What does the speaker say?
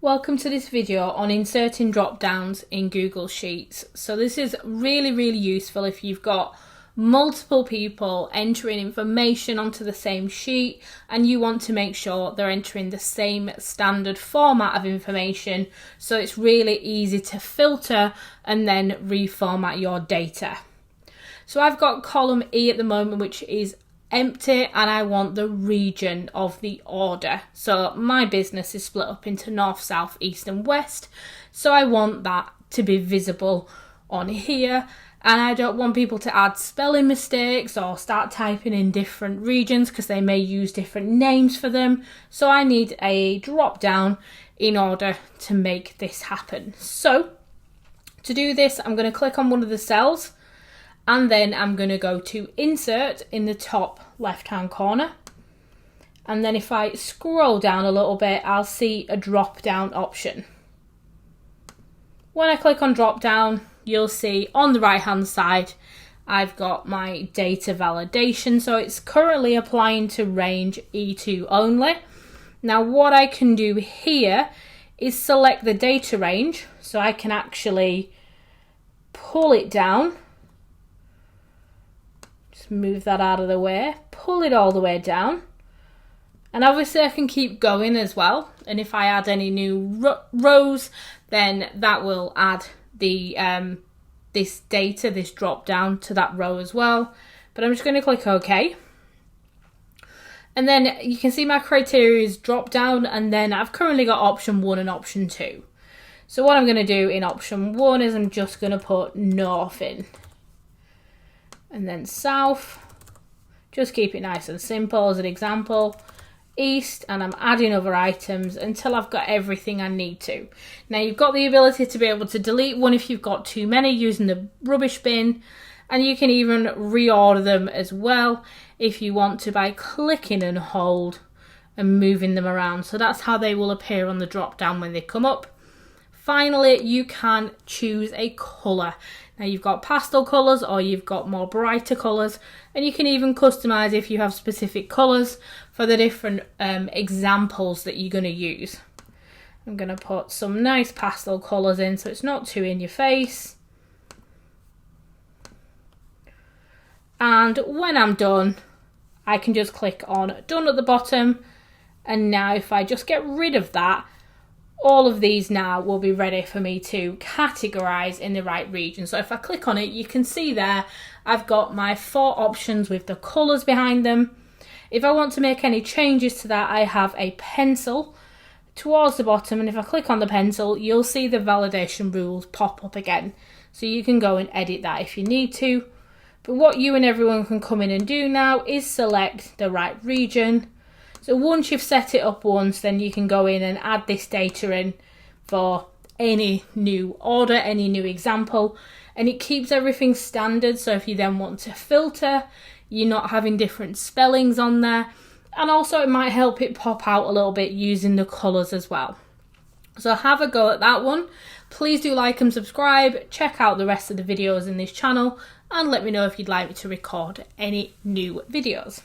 Welcome to this video on inserting drop downs in Google Sheets. So this is really useful if you've got multiple people entering information onto the same sheet and you want to make sure they're entering the same standard format of information, so it's really easy to filter and then reformat your data. So I've got column E at the moment, which is empty, and I want the region of the order. So my business is split up into north, south, east and west, so I want that to be visible on here, and I don't want people to add spelling mistakes or start typing in different regions because they may use different names for them. So I need a drop down in order to make this happen. So to do this, I'm going to click on one of the cells, and then I'm going to go to insert in the top left hand corner, and then if I scroll down a little bit, I'll see a drop down option. When I click on drop down, you'll see on the right hand side I've got my data validation, so it's currently applying to range E2 only. Now what I can do here is select the data range, so I can actually pull it down. Move that out of the way, pull it all the way down, and obviously I can keep going as well, and if I add any new rows, then that will add the this data, this drop down to that row as well. But I'm just going to click OK, and then you can see my criteria is drop down, and then I've currently got option 1 and option 2. So what I'm going to do in option 1 is I'm just going to put north in, and then south, just keep it nice and simple as an example, east, and I'm adding other items until I've got everything I need to. Now you've got the ability to be able to delete one if you've got too many using the rubbish bin, and you can even reorder them as well if you want to by clicking and hold and moving them around. So that's how they will appear on the drop down when they come up. Finally, you can choose a colour. Now you've got pastel colours or you've got more brighter colours, and you can even customise if you have specific colours for the different examples that you're going to use. I'm going to put some nice pastel colours in so it's not too in your face. And when I'm done, I can just click on done at the bottom, and now if I just get rid of that, all of these now will be ready for me to categorise in the right region. So if I click on it, you can see there I've got my 4 options with the colours behind them. If I want to make any changes to that, I have a pencil towards the bottom, and if I click on the pencil, you'll see the validation rules pop up again. So you can go and edit that if you need to. But what you and everyone can come in and do now is select the right region. So once you've set it up once, then you can go in and add this data in for any new order, any new example, and it keeps everything standard. So if you then want to filter, you're not having different spellings on there, and also it might help it pop out a little bit using the colours as well. So have a go at that one. Please do like and subscribe, check out the rest of the videos in this channel, and let me know if you'd like me to record any new videos.